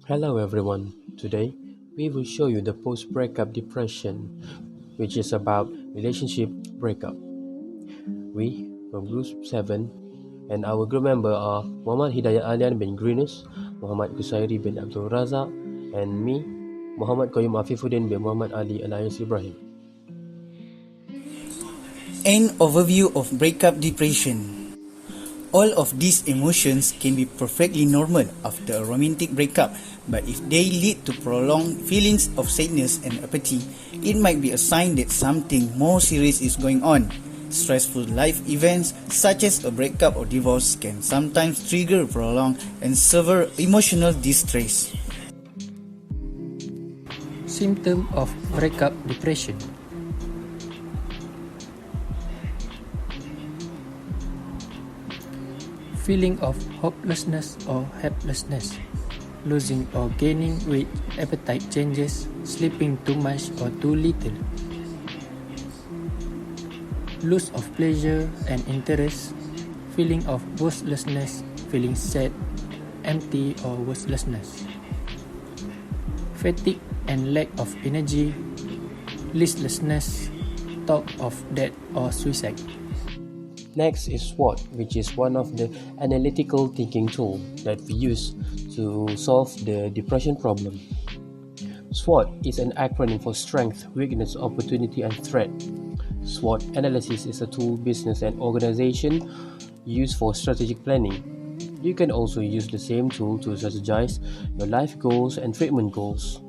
Hello everyone. Today we will show you the post-breakup depression, which is about relationship breakup. We from Group 7 and our group member are Muhammad Hidayat Alian bin Greenus, Muhammad Kusairi bin Abdul Razak, and me, Muhammad Qayyum Afifuddin bin Muhammad Ali Alias Ibrahim. An overview of breakup depression. All of these emotions can be perfectly normal after a romantic breakup, but if they lead to prolonged feelings of sadness and apathy, it might be a sign that something more serious is going on. Stressful life events such as a breakup or divorce can sometimes trigger prolonged and severe emotional distress. Symptom of breakup depression. Feeling of hopelessness or helplessness, losing or gaining weight, appetite changes, sleeping too much or too little, loss of pleasure and interest, feeling of worthlessness, feeling sad, empty or worthlessness, fatigue and lack of energy, listlessness, thought of death or suicide. Next is SWOT, which is one of the analytical thinking tool that we use to solve the depression problem. SWOT is an acronym for strength, weakness, opportunity, and threat. SWOT analysis is a tool business and organization use for strategic planning. You can also use the same tool to strategize your life goals and treatment goals.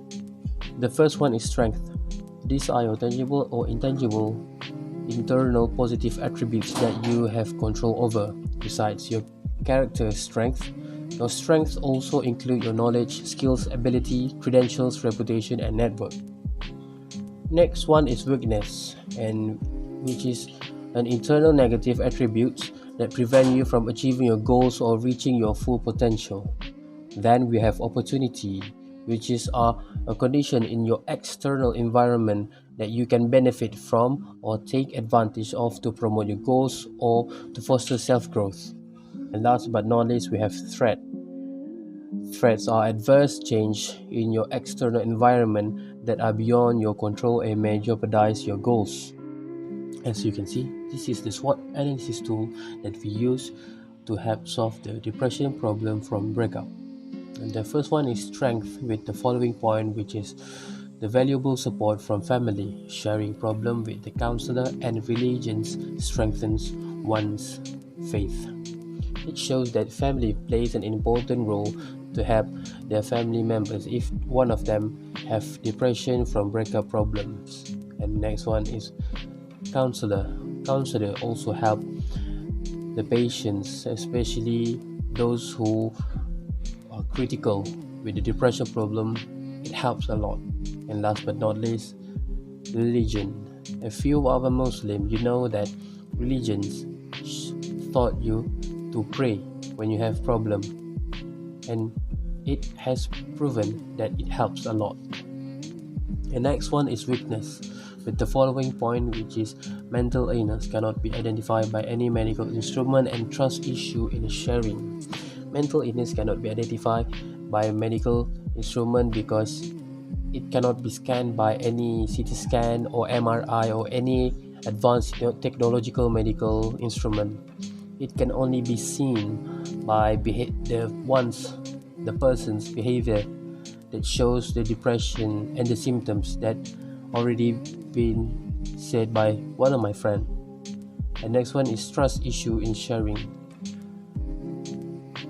The first one is strength. These are your tangible or intangible internal positive attributes that you have control over. Besides your character strength, your strengths also include your knowledge, skills, ability, credentials, reputation, and network. Next one is weakness, and which is an internal negative attribute that prevent you from achieving your goals or reaching your full potential. Then we have opportunity, which is a condition in your external environment that you can benefit from or take advantage of to promote your goals or to foster self-growth. And last but not least, we have threat. Threats are adverse change in your external environment that are beyond your control and may jeopardize your goals. As you can see, this is the SWOT analysis tool that we use to help solve the depression problem from breakup. And the first one is strength with the following point, which is the valuable support from family. Sharing problem with the counselor and religions strengthens one's faith. It shows that family plays an important role to help their family members if one of them have depression from breakup problems. And next one is counselor. Counselor also help the patients, especially those who are critical with the depression problem. It helps a lot. And last but not least, religion. If you are a Muslim, you know that religions taught you to pray when you have problem, and it has proven that it helps a lot. The next one is weakness with the following point, which is mental illness cannot be identified by any medical instrument and trust issue in sharing. Mental illness cannot be identified by a medical instrument because it cannot be scanned by any CT scan or MRI or any advanced technological medical instrument. It can only be seen by the person's behavior that shows the depression and the symptoms that already been said by one of my friends. And next one is trust issue in sharing.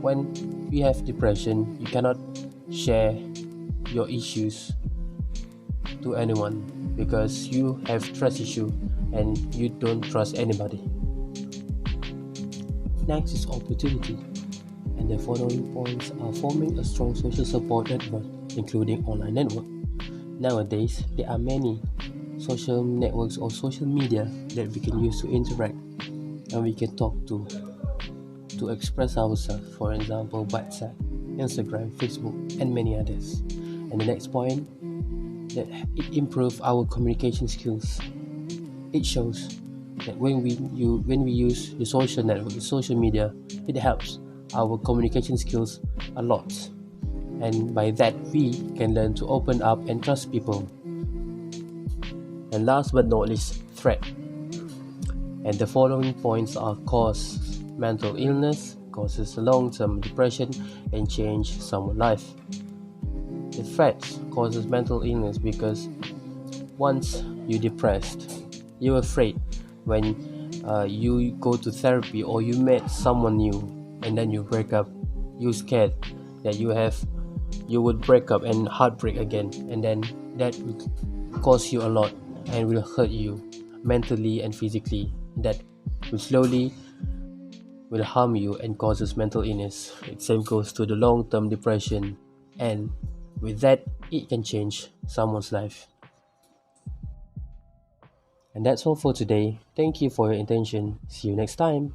When you have depression, you cannot share your issues to anyone because you have trust issue and you don't trust anybody. Next is opportunity, and the following points are forming a strong social support network, including online network. Nowadays, there are many social networks or social media that we can use to interact and we can talk to express ourselves. For example, WhatsApp, Instagram, Facebook, and many others. And the next point, that it improves our communication skills. It shows that when we use the social network, the social media, it helps our communication skills a lot. and by that we can learn to open up and trust people. And last but not least, threat. And the following points are cause mental illness, causes long-term depression, and change someone's life. The threats causes mental illness because once you're depressed, you're afraid when you go to therapy or you met someone new and then you break up, you're scared that you would break up and heartbreak again, and then that will cost you a lot and will hurt you mentally and physically. That will slowly will harm you and causes mental illness. It same goes to the long-term depression, and with that it can change someone's life. And that's all for today. Thank you for your attention. See you next time.